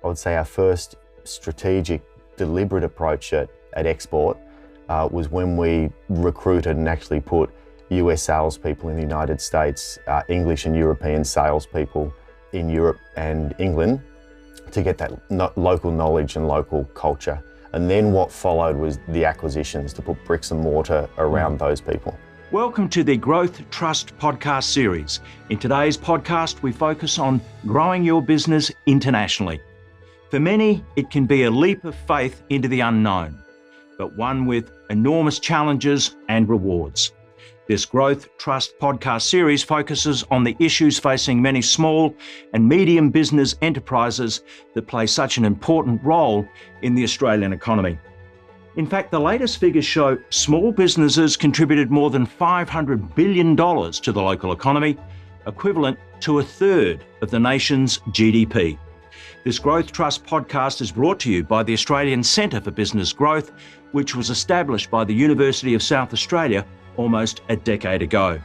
I would say our first strategic, deliberate approach at export was when we recruited and actually put US salespeople in the United States, English and European salespeople in Europe and England to get that local knowledge and local culture. And then what followed was the acquisitions to put bricks and mortar around those people. Welcome to the Growth Trust podcast series. In today's podcast, we focus on growing your business internationally. For many, it can be a leap of faith into the unknown, but one with enormous challenges and rewards. This Growth Trust podcast series focuses on the issues facing many small and medium business enterprises that play such an important role in the Australian economy. In fact, the latest figures show small businesses contributed more than $500 billion to the local economy, equivalent to a third of the nation's GDP. This Growth Trust podcast is brought to you by the Australian Centre for Business Growth, which was established by the University of South Australia almost a decade ago.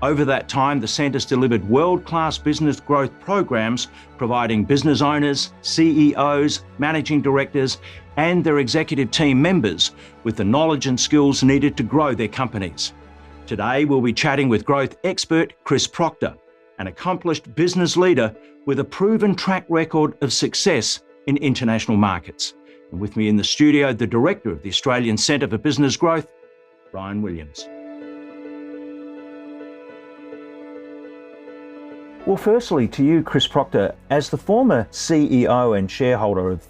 Over that time, the Centre's delivered world-class business growth programs, providing business owners, CEOs, managing directors, and their executive team members with the knowledge and skills needed to grow their companies. Today, we'll be chatting with growth expert Chris Procter, an accomplished business leader with a proven track record of success in international markets. And with me in the studio, the Director of the Australian Centre for Business Growth, Ryan Williams. Well, firstly, to you, Chris Procter, as the former CEO and shareholder of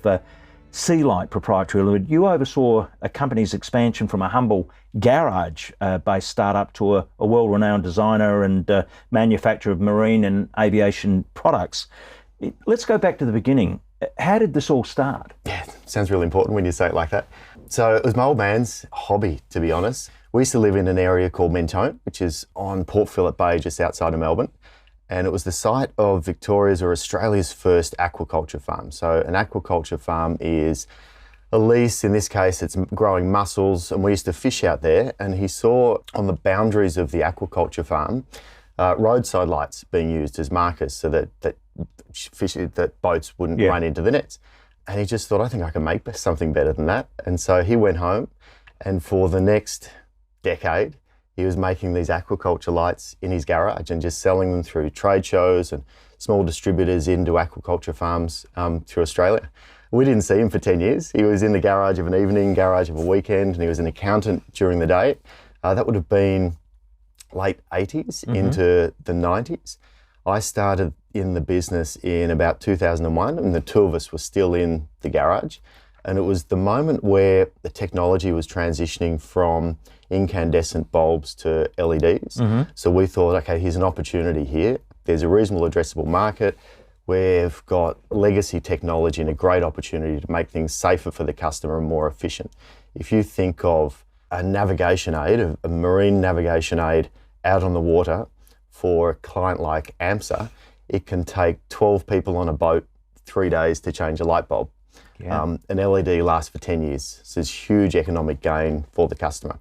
Sealight Proprietary Limited, you oversaw a company's expansion from a humble garage-based startup to a well-renowned designer and manufacturer of marine and aviation products. Let's go back to the beginning. How did this all start? Yeah, sounds really important when you say it like that. So it was my old man's hobby, to be honest. We used to live in an area called Mornington, which is on Port Phillip Bay, just outside of Melbourne. And it was the site of Victoria's or Australia's first aquaculture farm. So an aquaculture farm is a lease, in this case it's growing mussels, and we used to fish out there, and he saw on the boundaries of the aquaculture farm roadside lights being used as markers so that boats wouldn't run into the nets. And he just thought, I think I can make something better than that. And so he went home, and for the next decade, he was making these aquaculture lights in his garage and just selling them through trade shows and small distributors into aquaculture farms through Australia. We didn't see him for 10 years. He was in the garage of an evening, garage of a weekend, and he was an accountant during the day. That would have been late 80s into the 90s. I started in the business in about 2001, and the two of us were still in the garage. And it was the moment where the technology was transitioning from incandescent bulbs to LEDs. So we thought, okay, here's an opportunity here. There's a reasonable addressable market. We've got legacy technology and a great opportunity to make things safer for the customer and more efficient. If you think of a navigation aid, a marine navigation aid out on the water for a client like AMSA, it can take 12 people on a boat 3 days to change a light bulb. An LED lasts for 10 years. So it's huge economic gain for the customer.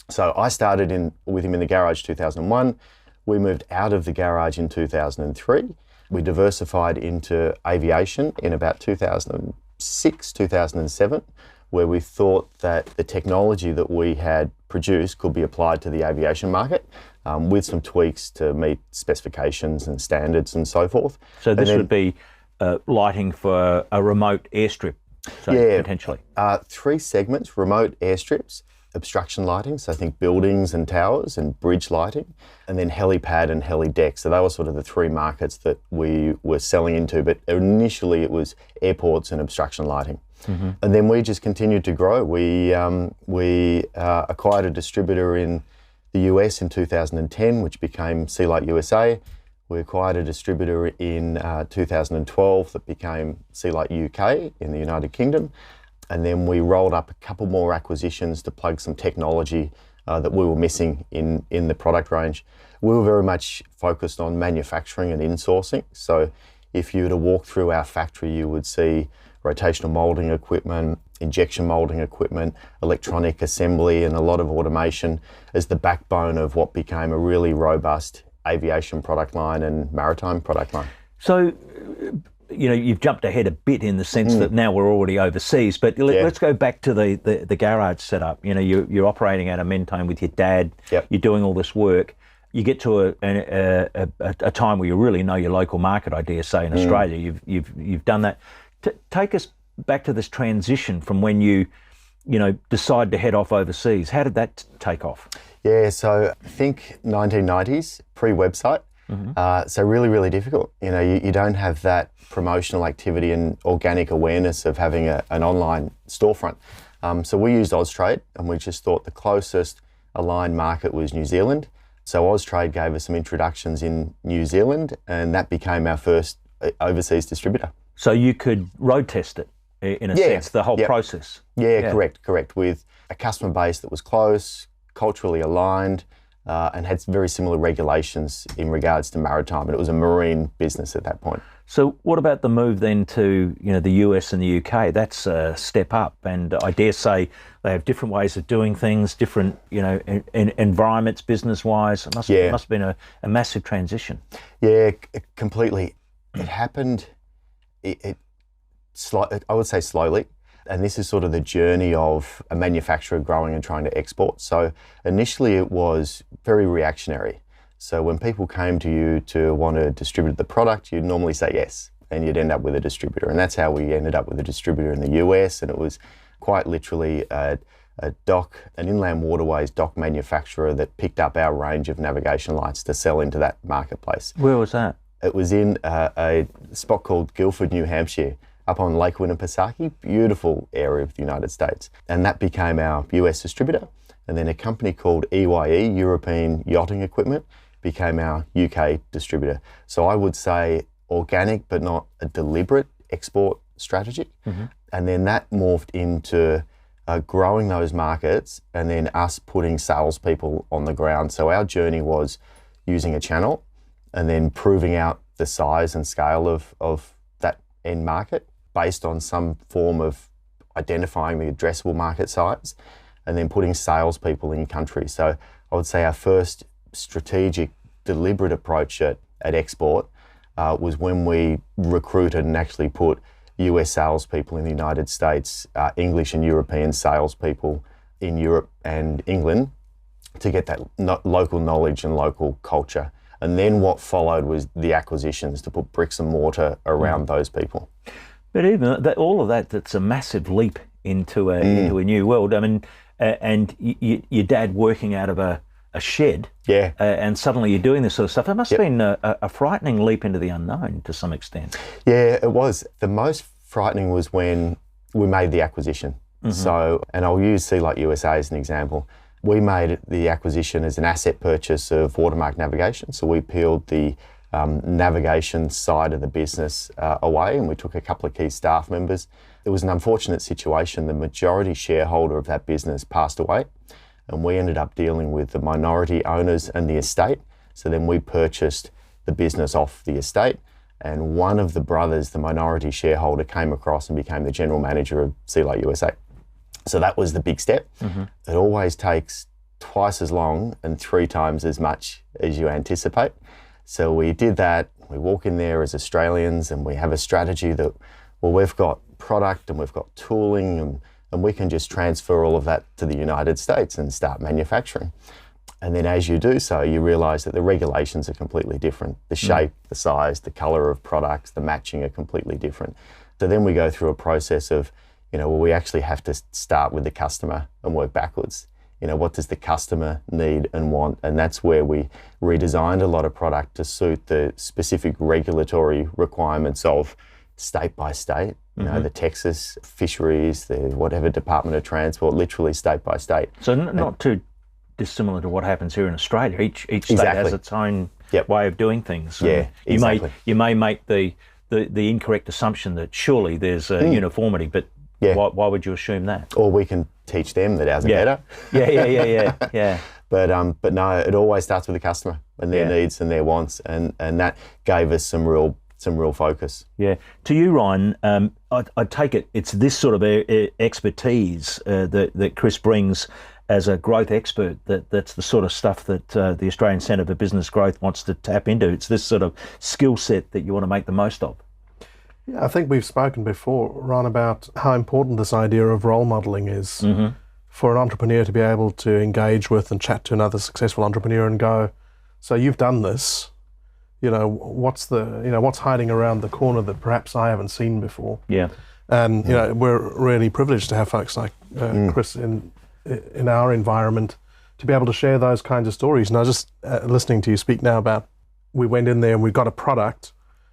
So I started with him in the garage 2001. We moved out of the garage in 2003. We diversified into aviation in about 2006, 2007, where we thought that the technology that we had produced could be applied to the aviation market with some tweaks to meet specifications and standards and so forth. So this would be lighting for a remote airstrip, potentially. Three segments: remote airstrips, obstruction lighting, so I think buildings and towers, and bridge lighting, and then helipad and helideck. So they were sort of the three markets that we were selling into, but initially it was airports and obstruction lighting. And then we just continued to grow. We acquired a distributor in the US in 2010, which became Sealight USA. We acquired a distributor in 2012 that became Sealight UK in the United Kingdom. And then we rolled up a couple more acquisitions to plug some technology that we were missing in the product range. We were very much focused on manufacturing and insourcing. So if you were to walk through our factory, you would see rotational molding equipment, injection molding equipment, electronic assembly, and a lot of automation as the backbone of what became a really robust aviation product line and maritime product line. So you've jumped ahead a bit in the sense that now we're already overseas. But let's go back to the garage setup. You're operating out of Mornington with your dad. Yep. You're doing all this work. You get to a time where you really know your local market. I dare say in Australia, you've done that. Take us back to this transition from when you decide to head off overseas. How did that take off? Yeah, so I think 1990s, pre-website. So really, really difficult. You don't have that promotional activity and organic awareness of having an online storefront. So we used Austrade, and we just thought the closest aligned market was New Zealand. So Austrade gave us some introductions in New Zealand, and that became our first overseas distributor. So you could road test it, in a sense, the whole process. Yeah, correct. With a customer base that was close, culturally aligned, and had very similar regulations in regards to maritime. And it was a marine business at that point. So what about the move then to the US and the UK? That's a step up, and I dare say they have different ways of doing things, different environments business-wise. It must have been a massive transition. Yeah, completely. It happened. I would say slowly. And this is sort of the journey of a manufacturer growing and trying to export. So initially it was very reactionary. So when people came to you to want to distribute the product, you'd normally say yes, and you'd end up with a distributor. And that's how we ended up with a distributor in the US. And it was quite literally an inland waterways dock manufacturer that picked up our range of navigation lights to sell into that marketplace. Where was that? It was in a spot called Guilford, New Hampshire, up on Lake Winnipesaukee, beautiful area of the United States. And that became our US distributor. And then a company called EYE, European Yachting Equipment, became our UK distributor. So I would say organic, but not a deliberate export strategy. And then that morphed into growing those markets and then us putting salespeople on the ground. So our journey was using a channel and then proving out the size and scale of that end market based on some form of identifying the addressable market size and then putting salespeople in country. So I would say our first strategic, deliberate approach at export was when we recruited and actually put US salespeople in the United States, English and European salespeople in Europe and England to get that local knowledge and local culture. And then what followed was the acquisitions to put bricks and mortar around those people. But even all of that's a massive leap into a new world. I mean, and your dad working out of a shed, and suddenly you're doing this sort of stuff. It must have been a frightening leap into the unknown to some extent. Yeah, it was. The most frightening was when we made the acquisition. So, and I'll use Sea Light USA as an example. We made the acquisition as an asset purchase of Watermark Navigation. So we peeled the navigation side of the business away, and we took a couple of key staff members. It was an unfortunate situation. The majority shareholder of that business passed away, and we ended up dealing with the minority owners and the estate. So then we purchased the business off the estate, and one of the brothers, the minority shareholder, came across and became the general manager of Sea Light USA. So that was the big step. It always takes twice as long and 3 times as much as you anticipate. So we did that. We walk in there as Australians and we have a strategy that, well, we've got product and we've got tooling and we can just transfer all of that to the United States and start manufacturing. And then as you do so, you realise that the regulations are completely different. The shape, the size, the colour of products, the matching are completely different. So then we go through a process of, well, we actually have to start with the customer and work backwards. What does the customer need and want? And that's where we redesigned a lot of product to suit the specific regulatory requirements of state by state. The Texas fisheries, the whatever Department of Transport, literally state by state. So not too dissimilar to what happens here in Australia. Each state has its own way of doing things. Yeah, exactly. You may make the incorrect assumption that surely there's a uniformity, but why would you assume that? Or we can teach them that ours are better. Yeah. But no, it always starts with the customer and their needs and their wants, and that gave us some real focus. Yeah. To you, Ryan, I take it it's this sort of expertise that Chris brings as a growth expert, that's the sort of stuff that the Australian Centre for Business Growth wants to tap into. It's this sort of skill set that you want to make the most of. Yeah, I think we've spoken before, Ron, about how important this idea of role modeling is for an entrepreneur to be able to engage with and chat to another successful entrepreneur and go, so you've done this, what's hiding around the corner that perhaps I haven't seen before? Yeah. And, we're really privileged to have folks like Chris in our environment to be able to share those kinds of stories. And I was just listening to you speak now about, we went in there and we got a product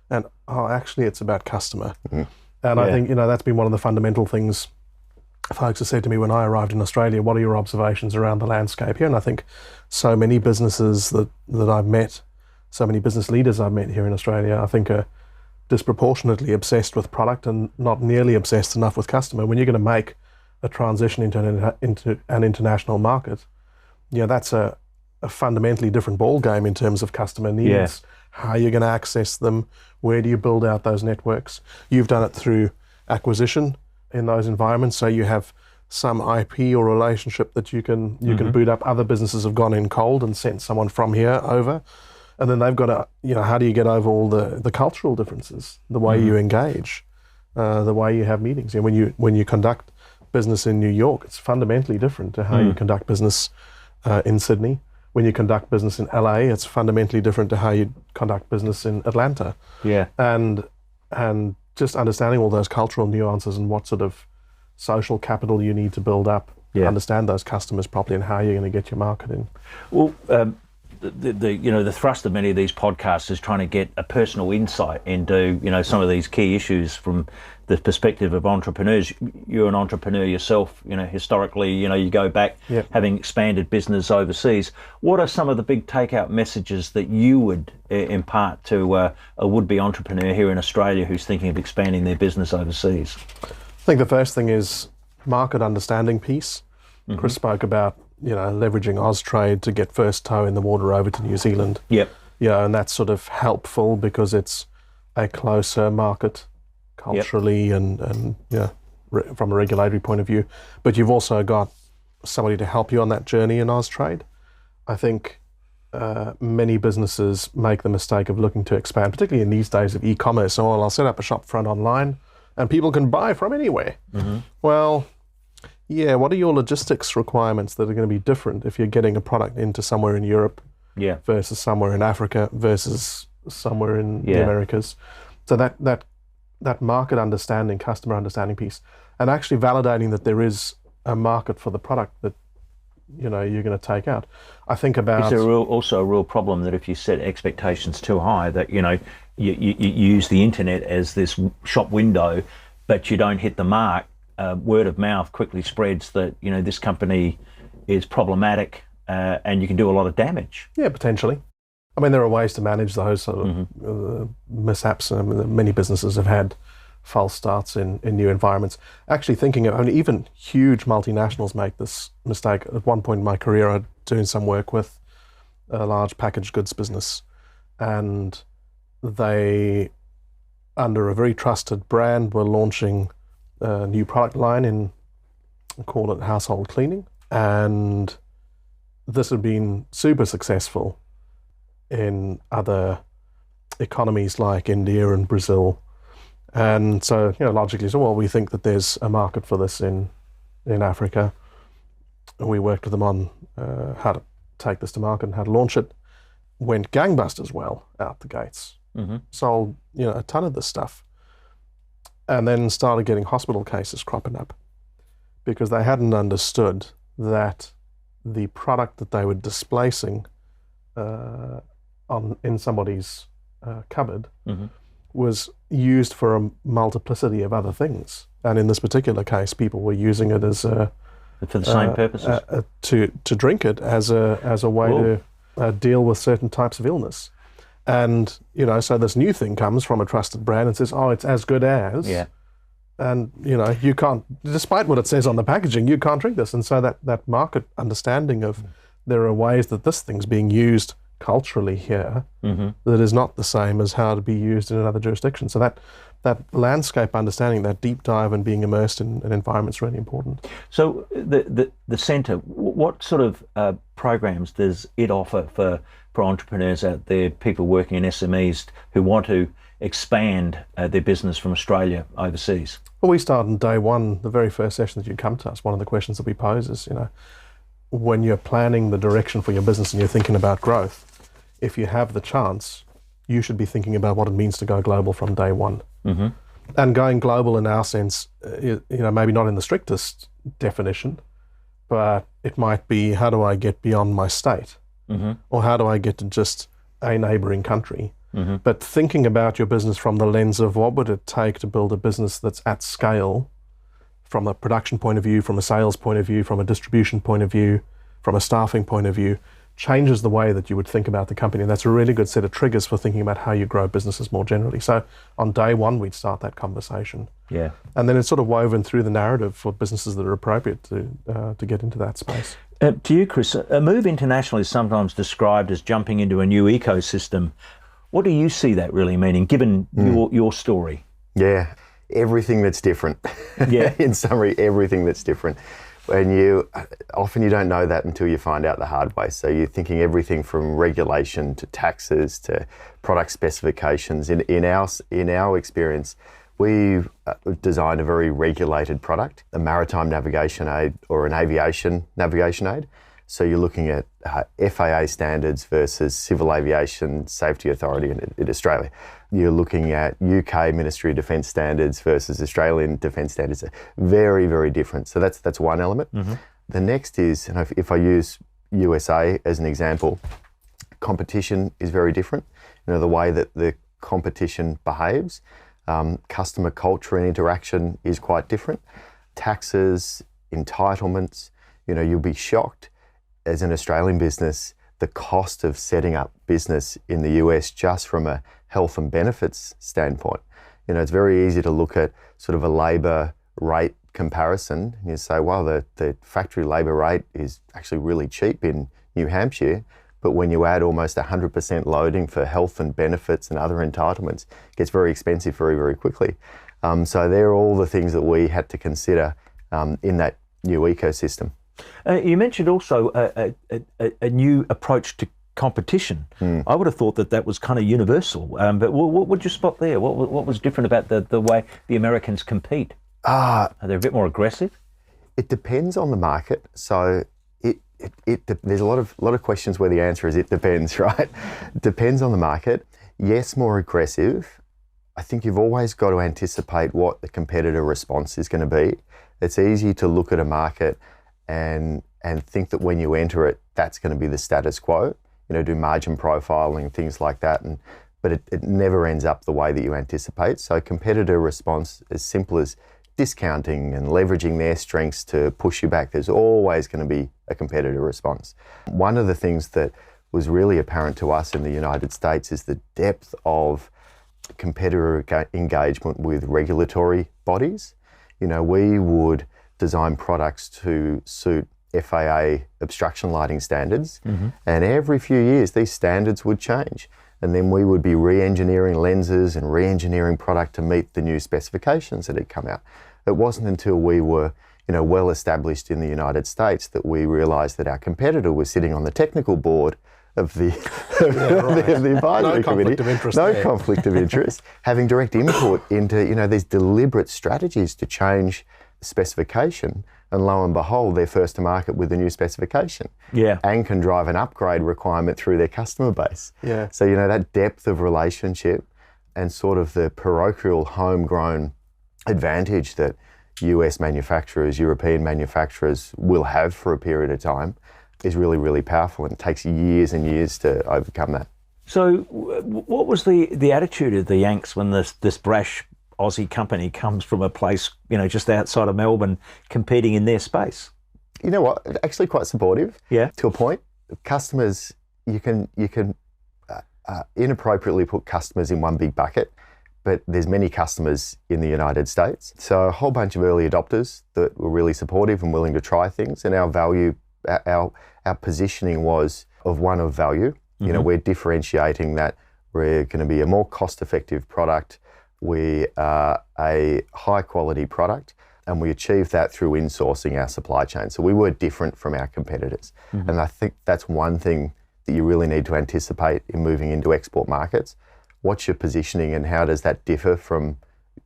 and, actually it's about customer. And I think, that's been one of the fundamental things folks have said to me when I arrived in Australia, what are your observations around the landscape here? And I think so many businesses that I've met, so many business leaders I've met here in Australia, I think are disproportionately obsessed with product and not nearly obsessed enough with customer. When you're going to make a transition into an international market, that's a fundamentally different ball game in terms of customer needs, how you're going to access them, where do you build out those networks. You've done it through acquisition in those environments, so you have some IP or relationship that you can boot up. Other businesses have gone in cold and sent someone from here over, and then they've got to, how do you get over all the cultural differences, the way you engage, the way you have meetings. When you conduct business in New York, it's fundamentally different to how you conduct business in Sydney. When you conduct business in LA, it's fundamentally different to how you conduct business in Atlanta. Yeah. And just understanding all those cultural nuances and what sort of social capital you need to build up, understand those customers properly and how you're going to get your market in. Well, the thrust of many of these podcasts is trying to get a personal insight into, some of these key issues from the perspective of entrepreneurs. You're an entrepreneur yourself, historically, you go back having expanded business overseas. What are some of the big takeout messages that you would impart to a would-be entrepreneur here in Australia who's thinking of expanding their business overseas? I think the first thing is market understanding piece. Chris spoke about, leveraging Austrade to get first toe in the water over to New Zealand. Yep. And that's sort of helpful because it's a closer market culturally and from a regulatory point of view. But you've also got somebody to help you on that journey in Austrade. I think many businesses make the mistake of looking to expand, particularly in these days of e-commerce. So I'll set up a shop front online and people can buy from anywhere. Well, what are your logistics requirements that are going to be different if you're getting a product into somewhere in Europe versus somewhere in Africa versus somewhere in the Americas? So that market understanding, customer understanding piece, and actually validating that there is a market for the product that you're going to take out. I think about... Is there also a real problem that if you set expectations too high, that you use the internet as this shop window, but you don't hit the mark? Word of mouth quickly spreads that this company is problematic, and you can do a lot of damage. Yeah, potentially. I mean, there are ways to manage those sort of mishaps. Many businesses have had false starts in new environments. Actually thinking of, even huge multinationals make this mistake. At one point in my career, I was doing some work with a large packaged goods business, and they, under a very trusted brand, were launching a new product line in, call it household cleaning. And this had been super successful in other economies like India and Brazil. And so, logically, we think that there's a market for this in Africa. And we worked with them on how to take this to market and how to launch it. Went gangbusters well out the gates. Sold, a ton of this stuff. And then started getting hospital cases cropping up because they hadn't understood that the product that they were displacing in somebody's cupboard was used for a multiplicity of other things. And in this particular case, people were using it as for the same purposes to drink it as a way to deal with certain types of illness. And so this new thing comes from a trusted brand and says, "Oh, it's as good as." Yeah. And you can't, despite what it says on the packaging, you can't drink this. And so that market understanding of there are ways that this thing's being used culturally here that is not the same as how to be used in another jurisdiction. So that landscape understanding, that deep dive and being immersed in an environment is really important. So the centre, what sort of programs does it offer for entrepreneurs out there, people working in SMEs who want to expand their business from Australia overseas? Well, we start on day one, the very first session that you come to us, one of the questions that we pose is, when you're planning the direction for your business and you're thinking about growth, if you have the chance, you should be thinking about what it means to go global from day one. Mm-hmm. And going global in our sense, maybe not in the strictest definition, but it might be, how do I get beyond my state? Mm-hmm. Or how do I get to just a neighboring country? Mm-hmm. But thinking about your business from the lens of what would it take to build a business that's at scale from a production point of view, from a sales point of view, from a distribution point of view, from a staffing point of view, changes the way that you would think about the company. And that's a really good set of triggers for thinking about how you grow businesses more generally. So on day one, we'd start that conversation. Yeah. And then it's sort of woven through the narrative for businesses that are appropriate to get into that space. To you, Chris, a move international is sometimes described as jumping into a new ecosystem. What do you see that really meaning, given your story? Yeah, everything that's different. Yeah. In summary, everything that's different. And often you don't know that until you find out the hard way. So you're thinking everything from regulation to taxes to product specifications. In our experience, we designed a very regulated product, a maritime navigation aid or an aviation navigation aid. So you're looking at FAA standards versus Civil Aviation Safety Authority in Australia. You're looking at UK Ministry of Defence standards versus Australian Defence standards. Very, very different. So that's one element. Mm-hmm. The next is, and if I use USA as an example, competition is very different. The way that the competition behaves, customer culture and interaction is quite different. Taxes, entitlements, you'll be shocked as an Australian business, the cost of setting up business in the US just from a health and benefits standpoint. It's very easy to look at sort of a labour rate comparison and you say, well, the factory labour rate is actually really cheap in New Hampshire, but when you add almost 100% loading for health and benefits and other entitlements, it gets very expensive very, very quickly. So they're all the things that we had to consider in that new ecosystem. You mentioned also a new approach to competition. I would have thought that was kind of universal, but what would you spot there? What was different about the way the Americans compete? Are they a bit more aggressive? It depends on the market. So there's a lot of questions where the answer is it depends, right? It depends on the market. Yes, more aggressive. I think you've always got to anticipate what the competitor response is going to be. It's easy to look at a market and think that when you enter it, that's going to be the status quo, do margin profiling, things like that. But it never ends up the way that you anticipate. So competitor response, as simple as discounting and leveraging their strengths to push you back, there's always going to be a competitor response. One of the things that was really apparent to us in the United States is the depth of competitor engagement with regulatory bodies. We would design products to suit FAA obstruction lighting standards. Mm-hmm. And every few years, these standards would change. And then we would be re-engineering lenses and re-engineering product to meet the new specifications that had come out. It wasn't until we were, well established in the United States that we realized that our competitor was sitting on the technical board of the advisory committee. Conflict of interest. Having direct input into, these deliberate strategies to change specification, and lo and behold, they're first to market with the new specification. Yeah. And can drive an upgrade requirement through their customer base. Yeah. So, that depth of relationship and sort of the parochial homegrown advantage that US manufacturers, European manufacturers will have for a period of time is really, really powerful, and it takes years and years to overcome that. So what was the attitude of the Yanks when this brash Aussie company comes from a place, just outside of Melbourne, competing in their space? You know what? Actually quite supportive. Yeah. To a point. Customers, you can inappropriately put customers in one big bucket, but there's many customers in the United States. So a whole bunch of early adopters that were really supportive and willing to try things, and our positioning was of one of value. Mm-hmm. We're differentiating that we're going to be a more cost-effective product. We are a high-quality product, and we achieved that through insourcing our supply chain. So we were different from our competitors. Mm-hmm. And I think that's one thing that you really need to anticipate in moving into export markets. what's your positioning and how does that differ from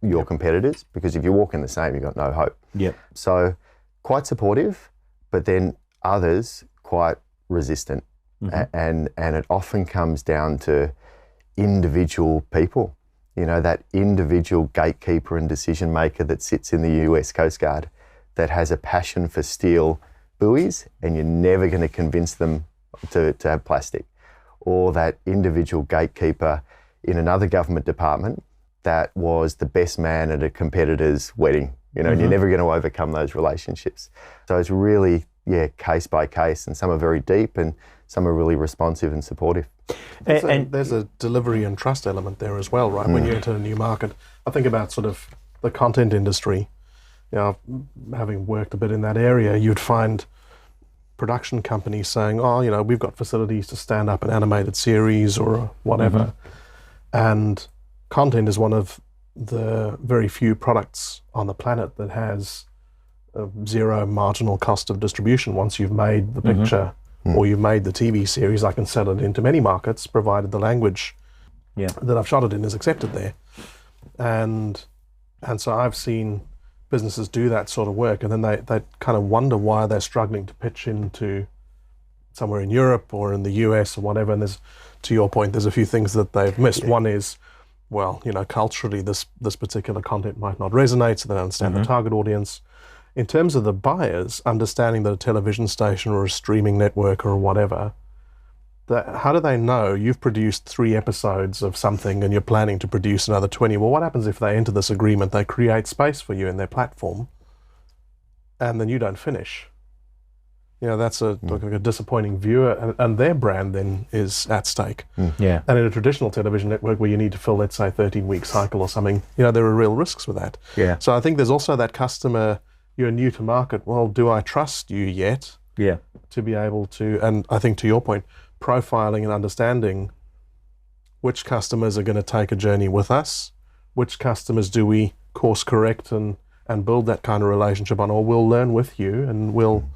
your competitors? Because if you walk in the same, you've got no hope. Yep. So quite supportive, but then others quite resistant. And it often comes down to individual people, you know, that individual gatekeeper and decision maker that sits in the US Coast Guard that has a passion for steel buoys, and you're never going to convince them to have plastic. Or that individual gatekeeper in another government department that was the best man at a competitor's wedding, you know, and you're never going to overcome those relationships. So it's really, case by case, and some are very deep and some are really responsive and supportive. And there's a delivery and trust element there as well, right? When you enter a new market, I think about sort of the content industry. You know, having worked a bit in that area, you'd find production companies saying, oh, you know, we've got facilities to stand up an animated series or whatever. And content is one of the very few products on the planet that has a zero marginal cost of distribution. Once you've made the picture or you've made the TV series, I can sell it into many markets, provided the language that I've shot it in is accepted there. And so I've seen businesses do that sort of work, and then they kind of wonder why they're struggling to pitch into somewhere in Europe or in the US or whatever. And there's, to your point, there's a few things that they've missed. One is, well, you know, culturally this particular content might not resonate, so they don't understand the target audience. In terms of the buyers, understanding that a television station or a streaming network or whatever, how do they know you've produced 3 episodes of something and you're planning to produce another 20? Well, what happens if they enter this agreement, they create space for you in their platform, and then you don't finish? You know, that's like a disappointing viewer, and their brand then is at stake. Yeah. And in a traditional television network where you need to fill, let's say, 13-week cycle or something, you know, there are real risks with that. Yeah. So I think there's also that customer, you're new to market, well, do I trust you yet? Yeah. To be able to, and I think to your point, profiling and understanding which customers are going to take a journey with us, which customers do we course correct and build that kind of relationship on, or we'll learn with you and we'll,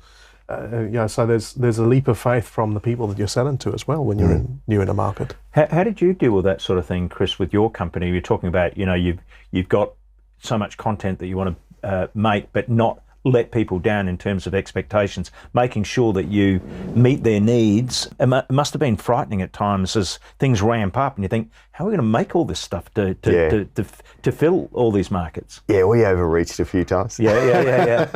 you know, so there's a leap of faith from the people that you're selling to as well when you're new in a market. How did you deal with that sort of thing, Chris, with your company? You're talking about, you know, you've got so much content that you want to make, but not let people down in terms of expectations, making sure that you meet their needs. It must have been frightening at times as things ramp up and you think, how are we going to make all this stuff to fill all these markets? Yeah, we overreached a few times. Yeah.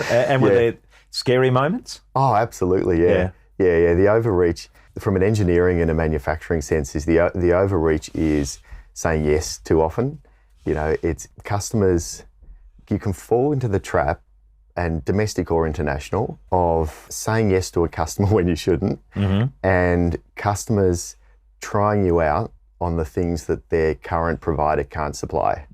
And were there scary moments? Oh, absolutely, yeah. The overreach, from an engineering and a manufacturing sense, is the overreach is saying yes too often. You know, it's customers, you can fall into the trap, and domestic or international, of saying yes to a customer when you shouldn't, and customers trying you out on the things that their current provider can't supply,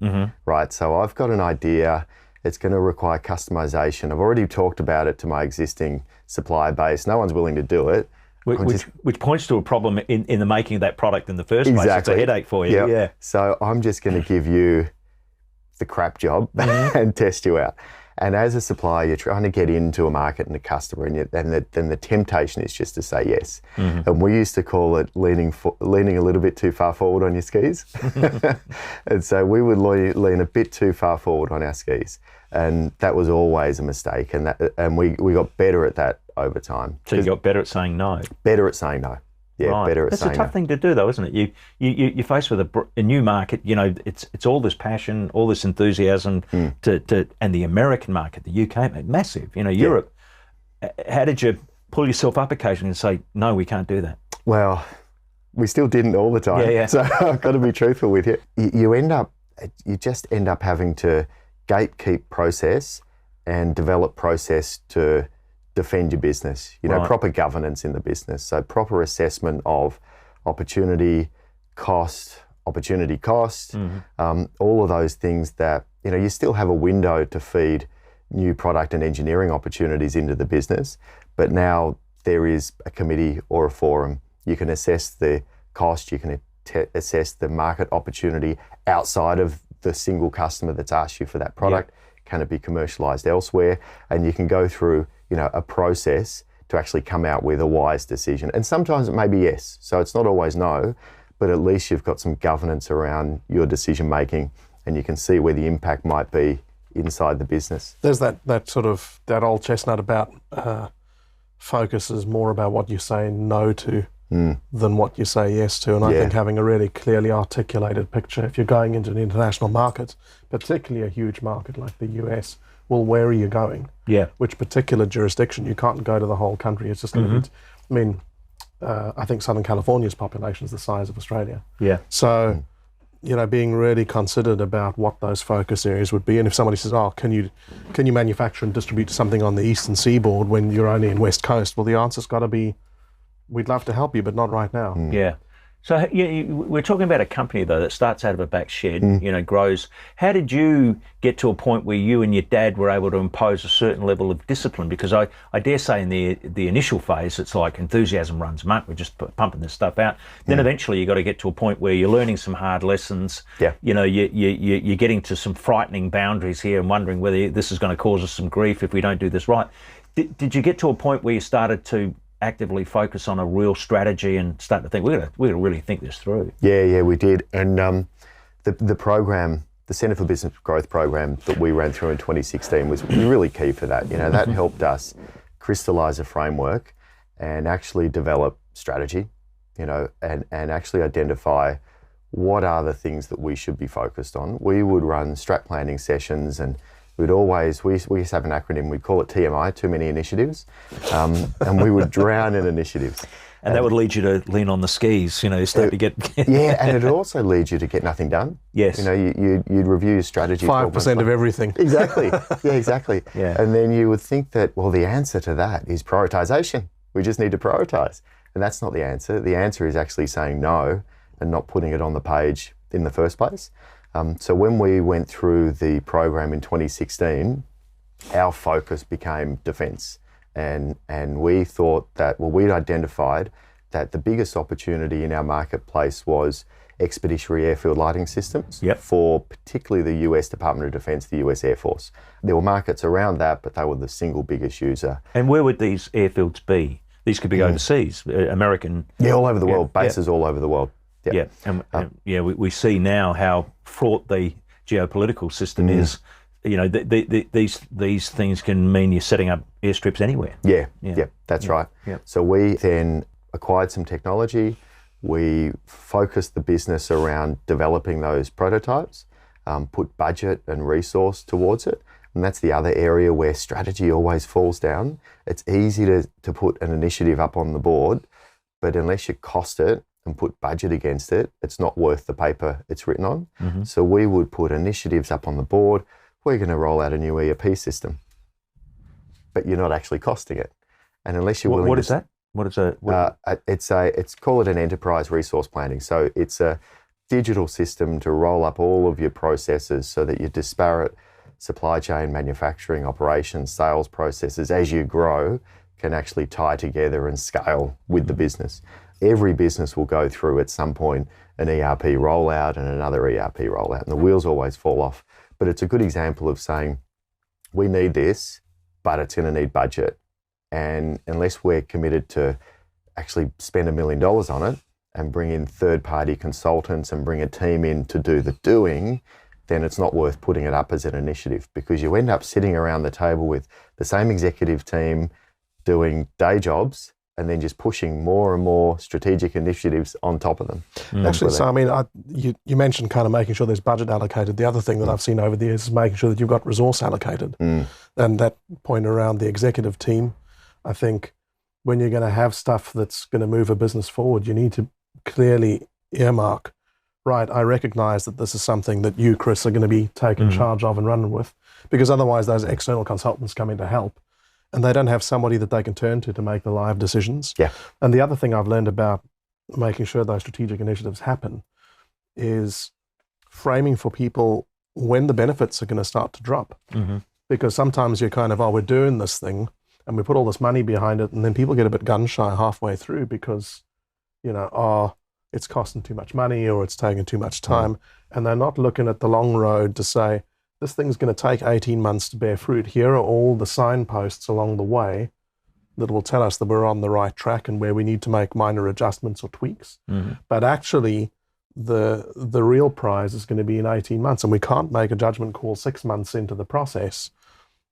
right? So I've got an idea, it's going to require customization. I've already talked about it to my existing supplier base. No one's willing to do it. Which points to a problem in the making of that product in the first place. It's a headache for you. Yep. Yeah. So I'm just going to give you the crap job and test you out. And as a supplier, you're trying to get into a market and a customer, and then the temptation is just to say yes. And we used to call it leaning a little bit too far forward on your skis. And so we would lean a bit too far forward on our skis, and that was always a mistake. And we got better at that over time. So you got better at saying no. Better at saying no. Yeah, right. better at That's saying no. That's a tough thing to do, though, isn't it? You're faced with a new market. You know, it's all this passion, all this enthusiasm to and the American market, the UK, massive. You know, Europe. How did you pull yourself up occasionally and say, no, we can't do that? Well, we still didn't all the time. Yeah. So I've got to be truthful with you. You just end up having to gatekeep process and develop process to defend your business, you know, proper governance in the business. So proper assessment of opportunity cost, all of those things that, you know, you still have a window to feed new product and engineering opportunities into the business, but now there is a committee or a forum. You can assess the cost, you can assess the market opportunity outside of the single customer that's asked you for that product. Can it be commercialized elsewhere? And you can go through, you know, a process to actually come out with a wise decision. And sometimes it may be yes. So it's not always no, but at least you've got some governance around your decision making, and you can see where the impact might be inside the business. There's that sort of, that old chestnut about focus is more about what you say no to than what you say yes to. And I think having a really clearly articulated picture, if you're going into an international market, particularly a huge market like the US, well, where are you going? Yeah. Which particular jurisdiction? You can't go to the whole country. It's just going to be, I think Southern California's population is the size of Australia. Yeah. So, being really considered about what those focus areas would be. And if somebody says, oh, can you manufacture and distribute something on the eastern seaboard when you're only in West Coast? Well, the answer's got to be, we'd love to help you, but not right now. Yeah. So we're talking about a company, though, that starts out of a back shed, grows. How did you get to a point where you and your dad were able to impose a certain level of discipline? Because I dare say in the initial phase, it's like enthusiasm runs amok. We're just pumping this stuff out. Then eventually you got to get to a point where you're learning some hard lessons. Yeah. You're getting to some frightening boundaries here and wondering whether this is going to cause us some grief if we don't do this right. Did you get to a point where you started to actively focus on a real strategy and start to think we're going to really think this through? Yeah, we did. And the program, the Centre for Business Growth program that we ran through in 2016 was really key for that. That helped us crystallise a framework and actually develop strategy, and actually identify what are the things that we should be focused on. We would run strat planning sessions, and we used to have an acronym, we'd call it TMI, too many initiatives, and we would drown in initiatives. And that would lead you to lean on the skis, start to get... Yeah, and it also leads you to get nothing done. Yes. You'd review your strategy. 5% of everything. Exactly. Yeah, exactly. Yeah. And then you would think that, well, the answer to that is prioritization. We just need to prioritize. And that's not the answer. The answer is actually saying no and not putting it on the page in the first place. So when we went through the program in 2016, our focus became defence. And we thought that, we'd identified that the biggest opportunity in our marketplace was expeditionary airfield lighting systems for particularly the US Department of Defence, the US Air Force. There were markets around that, but they were the single biggest user. And where would these airfields be? These could be overseas, American... Yeah, all over the world, bases all over the world. Yeah, we see now how fraught the geopolitical system is. These things can mean you're setting up airstrips anywhere. Yeah, that's right. Yeah. So we then acquired some technology. We focused the business around developing those prototypes, put budget and resource towards it. And that's the other area where strategy always falls down. It's easy to put an initiative up on the board, but unless you cost it and put budget against it, it's not worth the paper it's written on. So we would put initiatives up on the board. We're going to roll out a new ERP system, but you're not actually costing it. And unless you're willing What is that? What is a... It's call it an enterprise resource planning. So it's a digital system to roll up all of your processes so that your disparate supply chain, manufacturing, operations, sales processes, as you grow, can actually tie together and scale with the business. Every business will go through at some point an ERP rollout and another ERP rollout, and the wheels always fall off. But it's a good example of saying, we need this, but it's going to need budget. And unless we're committed to actually spend $1 million on it and bring in third-party consultants and bring a team in to do the doing, then it's not worth putting it up as an initiative, because you end up sitting around the table with the same executive team doing day jobs and then just pushing more and more strategic initiatives on top of them. Actually, so I mean, you mentioned kind of making sure there's budget allocated. The other thing that I've seen over the years is making sure that you've got resource allocated. And that point around the executive team, I think when you're going to have stuff that's going to move a business forward, you need to clearly earmark, right, I recognize that this is something that you, Chris, are going to be taking charge of and running with, because otherwise those external consultants come in to help and they don't have somebody that they can turn to make the live decisions. Yeah. And the other thing I've learned about making sure those strategic initiatives happen is framing for people when the benefits are going to start to drop. Because sometimes you're kind of, we're doing this thing and we put all this money behind it, and then people get a bit gun shy halfway through because, it's costing too much money or it's taking too much time, and they're not looking at the long road to say, this thing's going to take 18 months to bear fruit. Here are all the signposts along the way that will tell us that we're on the right track and where we need to make minor adjustments or tweaks. But actually, the real prize is going to be in 18 months, and we can't make a judgment call 6 months into the process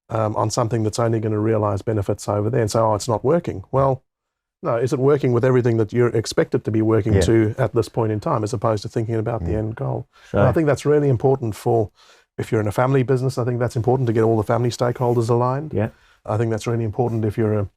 on something that's only going to realize benefits over there and say, oh, it's not working. Well, no, is it working with everything that you're expected to be working to at this point in time, as opposed to thinking about the end goal? So, And I think that's really important for, if you're in a family business, I think that's important to get all the family stakeholders aligned. yeah, I think that's really important if you're a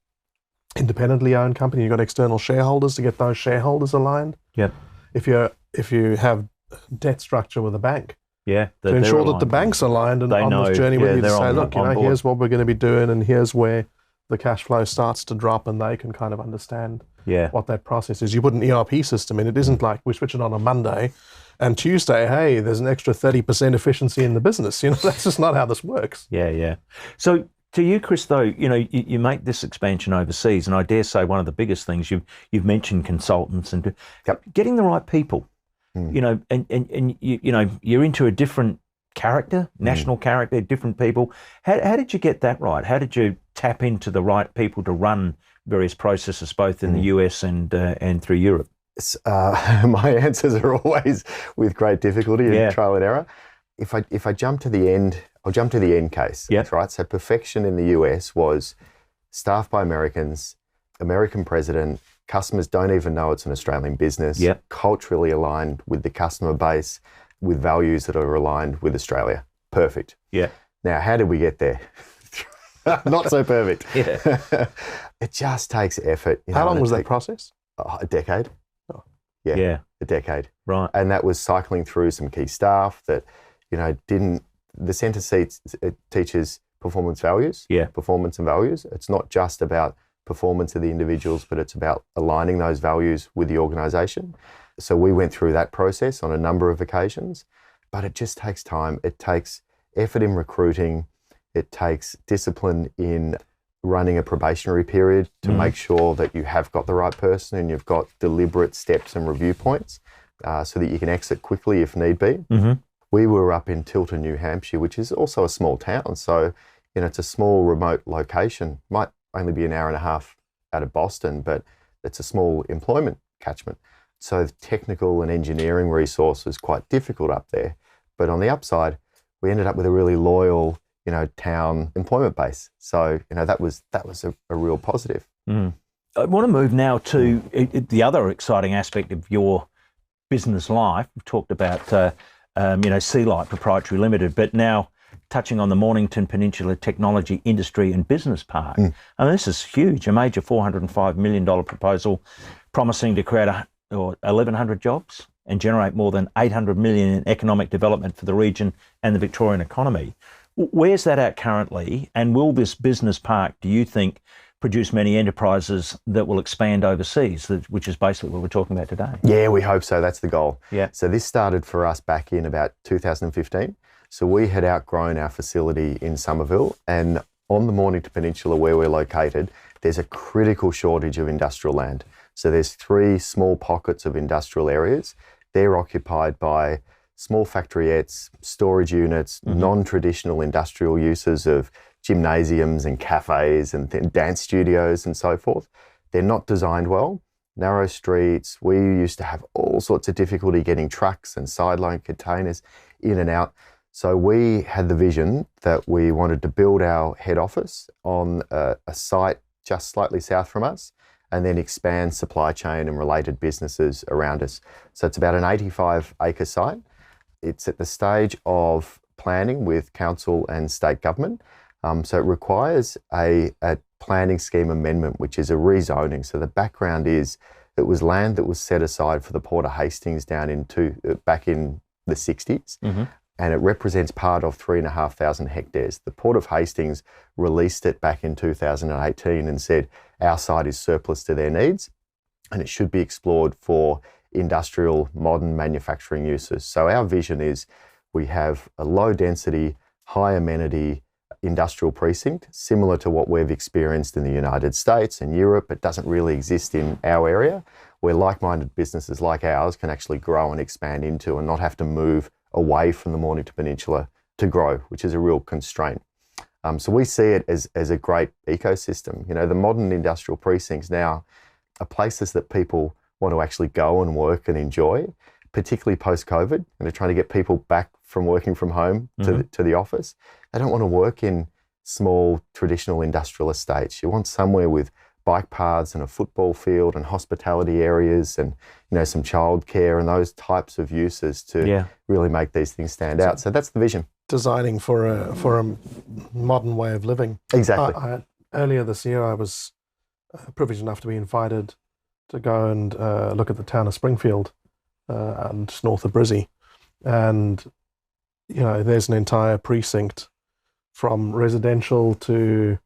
independently owned company, you've got external shareholders, to get those shareholders aligned. yeah, If you have debt structure with a bank, yeah. to ensure that the bank's aligned and They on know, this journey with yeah, you to they're say, on look, board. here's what we're going to be doing, and here's where the cash flow starts to drop, and they can kind of understand Yeah, what that process is. You put an ERP system in, it isn't like we switch it on Monday and Tuesday, hey, there's an extra 30% efficiency in the business. That's just not how this works. yeah. So to you, Chris, though, you make this expansion overseas, and I dare say one of the biggest things you've mentioned consultants and getting the right people. And you're into a different character, national character, different people. How did you get that right? How did you tap into the right people to run various processes, both in the US and through Europe? My answers are always with great difficulty and trial and error. If I jump to the end, I'll jump to the end case. Yeah. Right. So perfection in the US was staffed by Americans, American president. Customers don't even know it's an Australian business. Yeah. Culturally aligned with the customer base, with values that are aligned with Australia. Perfect. Yeah. Now, how did we get there? Not so perfect. Yeah. It just takes effort. How long was that process? A decade. Oh. Yeah. Yeah. A decade. Right. And that was cycling through some key staff that, didn't. The centre seats, it teaches performance values. Yeah. Performance and values. It's not just about performance of the individuals, but it's about aligning those values with the organisation. So we went through that process on a number of occasions, but it just takes time. It takes effort in recruiting. It takes discipline in running a probationary period to make sure that you have got the right person and you've got deliberate steps and review points so that you can exit quickly if need be. Mm-hmm. We were up in Tilton, New Hampshire, which is also a small town. So, it's a small remote location. Might only be an hour and a half out of Boston, but it's a small employment catchment. So the technical and engineering resource was quite difficult up there. But on the upside, we ended up with a really loyal, town employment base. So, that was a real positive. I want to move now to the other exciting aspect of your business life. We've talked about, Sea Light Proprietary Limited, but now touching on the Mornington Peninsula Technology Industry and Business Park. I mean, this is huge, a major $405 million proposal promising to create 1,100 jobs and generate more than $800 million in economic development for the region and the Victorian economy. Where's that at currently? And will this business park, do you think, produce many enterprises that will expand overseas, which is basically what we're talking about today? Yeah, we hope so. That's the goal. Yeah. So this started for us back in about 2015. So we had outgrown our facility in Somerville, and on the Mornington Peninsula where we're located, there's a critical shortage of industrial land. So there's 3 small pockets of industrial areas. They're occupied by small factoriettes, storage units, non-traditional industrial uses of gymnasiums and cafes and dance studios and so forth. They're not designed well. Narrow streets. We used to have all sorts of difficulty getting trucks and sideline containers in and out. So we had the vision that we wanted to build our head office on a site just slightly south from us, and then expand supply chain and related businesses around us. So it's about an 85-acre site. It's at the stage of planning with council and state government. So it requires a planning scheme amendment, which is a rezoning. So the background is it was land that was set aside for the Port of Hastings back in the 60s. And it represents part of 3,500 hectares. The Port of Hastings released it back in 2018 and said our site is surplus to their needs and it should be explored for industrial, modern manufacturing uses. So our vision is we have a low density, high amenity industrial precinct, similar to what we've experienced in the United States and Europe. It doesn't really exist in our area, where like-minded businesses like ours can actually grow and expand into and not have to move away from the Mornington Peninsula to grow, which is a real constraint. So we see it as a great ecosystem. You know, the modern industrial precincts now are places that people want to actually go and work and enjoy, particularly post-COVID. And they're trying to get people back from working from home to the office. They don't want to work in small traditional industrial estates. You want somewhere with bike paths and a football field and hospitality areas and, you know, some childcare and those types of uses to really make these things stand out. So that's the vision. Designing for a modern way of living. Exactly. Earlier this year, I was privileged enough to be invited to go and look at the town of Springfield, just north of Brizzy. And, you know, there's an entire precinct from residential to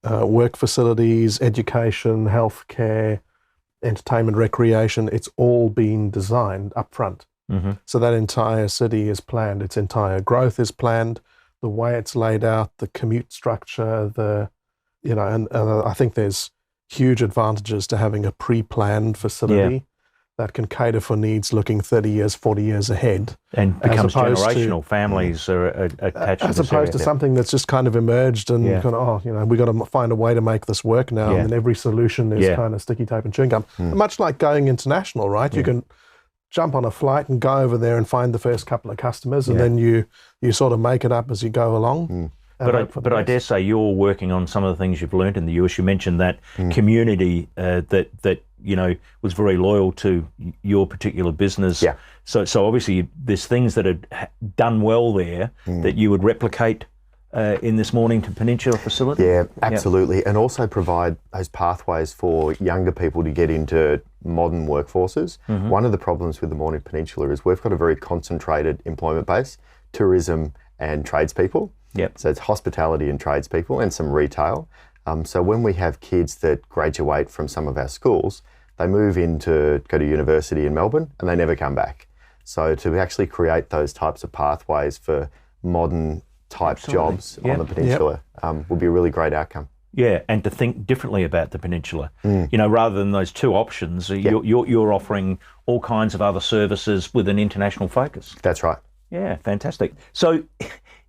work facilities, education, healthcare, entertainment, recreation. It's all been designed up front. So that entire city is planned. Its entire growth is planned. The way it's laid out, the commute structure, and I think there's huge advantages to having a pre-planned facility that can cater for needs looking 30 years, 40 years ahead. And becomes generational. Families are attached to this as opposed to something that's just kind of emerged and kind of, we've got to find a way to make this work now. And then every solution is kind of sticky tape and chewing gum. Much like going international, right? You can jump on a flight and go over there and find the first couple of customers, and then you sort of make it up as you go along. But I dare say you're working on some of the things you've learned in the US. You mentioned that community that was very loyal to your particular business. Yeah. So obviously there's things that are done well there that you would replicate in this Mornington Peninsula facility? Yeah, absolutely. And also provide those pathways for younger people to get into modern workforces. One of the problems with the Mornington Peninsula is we've got a very concentrated employment base, tourism and tradespeople. So it's hospitality and tradespeople and some retail. So when we have kids that graduate from some of our schools, they move in to go to university in Melbourne and they never come back. So to actually create those types of pathways for modern type jobs on the peninsula would be a really great outcome. Yeah, and to think differently about the peninsula. Rather than those two options, you're offering all kinds of other services with an international focus. That's right. Yeah, fantastic. So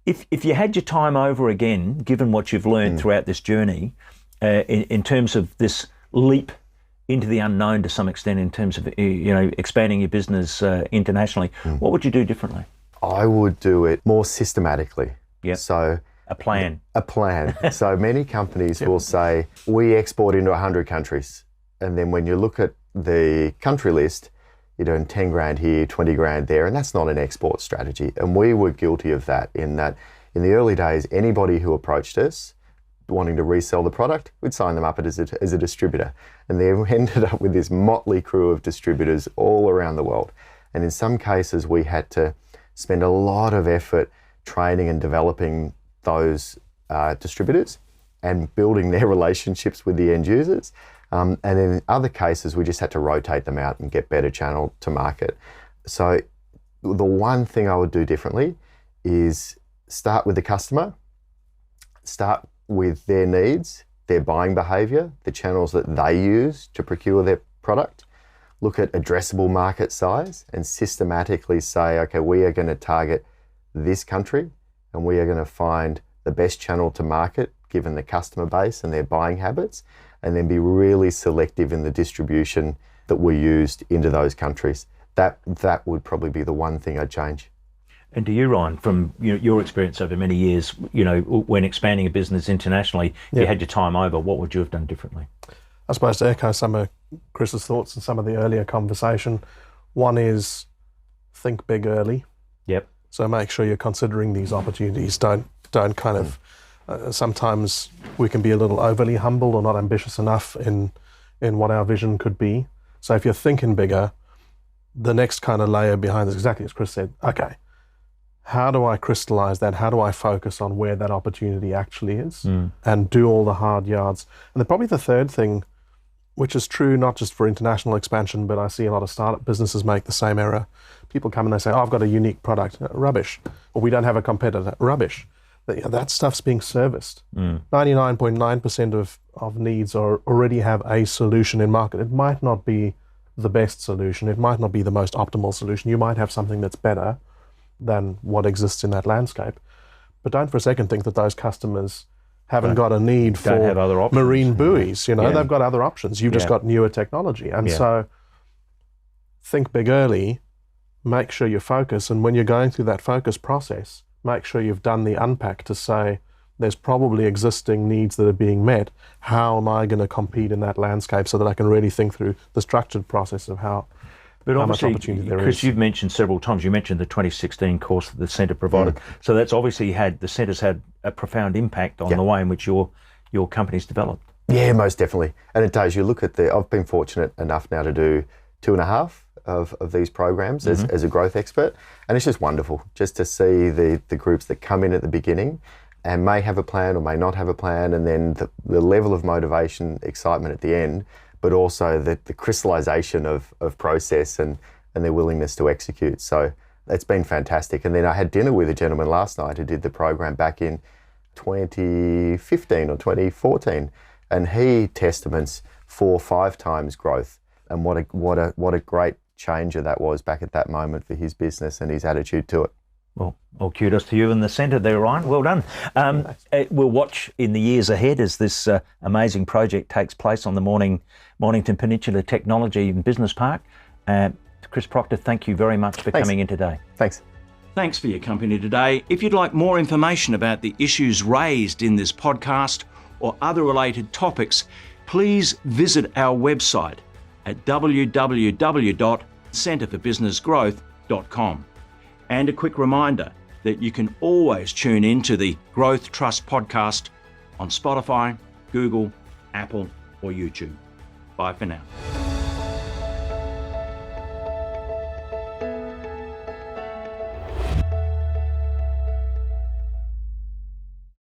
if you had your time over again, given what you've learned throughout this journey, in terms of this leap into the unknown to some extent, in terms of expanding your business internationally, what would you do differently? I would do it more systematically. So a plan. So many companies will say, we export into 100 countries. And then when you look at the country list, you're doing 10 grand here, 20 grand there, and that's not an export strategy. And we were guilty of that in the early days, anybody who approached us wanting to resell the product, we'd sign them up as a distributor. And they ended up with this motley crew of distributors all around the world. And in some cases, we had to spend a lot of effort training and developing those distributors and building their relationships with the end users. And in other cases, we just had to rotate them out and get better channel to market. So the one thing I would do differently is start with the customer, start with their needs, their buying behaviour, the channels that they use to procure their product, look at addressable market size and systematically say, okay, we are going to target this country and we are going to find the best channel to market given the customer base and their buying habits, and then be really selective in the distribution that we used into those countries. That would probably be the one thing I'd change. And to you, Ron, from your experience over many years, when expanding a business internationally, you had your time over, what would you have done differently? I suppose to echo some of Chris's thoughts in some of the earlier conversation, one is think big early. So make sure you're considering these opportunities. Don't kind of, sometimes we can be a little overly humble or not ambitious enough in what our vision could be. So if you're thinking bigger, the next kind of layer behind this, exactly as Chris said, okay, how do I crystallize that? How do I focus on where that opportunity actually is and do all the hard yards? And then probably the third thing, which is true not just for international expansion, but I see a lot of startup businesses make the same error. People come and they say, oh, I've got a unique product. Rubbish. Or we don't have a competitor. Rubbish. That stuff's being serviced. 99.9% of needs already have a solution in market. It might not be the best solution. It might not be the most optimal solution. You might have something that's better than what exists in that landscape. But don't for a second think that those customers haven't got a need Don't have other for options. marine buoys. You know, Yeah. they've got other options. You've just Yeah. got newer technology. And Yeah. so think big early, make sure you focus. And when you're going through that focus process, make sure you've done the unpack to say, there's probably existing needs that are being met. How am I going to compete in that landscape so that I can really think through the structured process of how much obviously, opportunity there Chris, is. you've mentioned several times, you mentioned the 2016 course that the centre provided. So that's obviously the centre's had a profound impact on the way in which your company's developed. Yeah, most definitely. And it does. You look at I've been fortunate enough now to do 2.5 of these programs as a growth expert. And it's just wonderful just to see the groups that come in at the beginning and may have a plan or may not have a plan, and then the level of motivation, excitement at the end, but also the crystallization of process and their willingness to execute. So it's been fantastic. And then I had dinner with a gentleman last night who did the program back in 2015 or 2014, and he testaments 4 or 5 times growth. And what a great changer that was back at that moment for his business and his attitude to it. Well, all kudos to you in the centre there, Ryan. Well done. We'll watch in the years ahead as this amazing project takes place on the Mornington Peninsula Technology and Business Park. Chris Procter, thank you very much for coming in today. Thanks. Thanks for your company today. If you'd like more information about the issues raised in this podcast or other related topics, please visit our website at www.centreforbusinessgrowth.com. And a quick reminder that you can always tune in to the Growth Trust podcast on Spotify, Google, Apple or YouTube. Bye for now.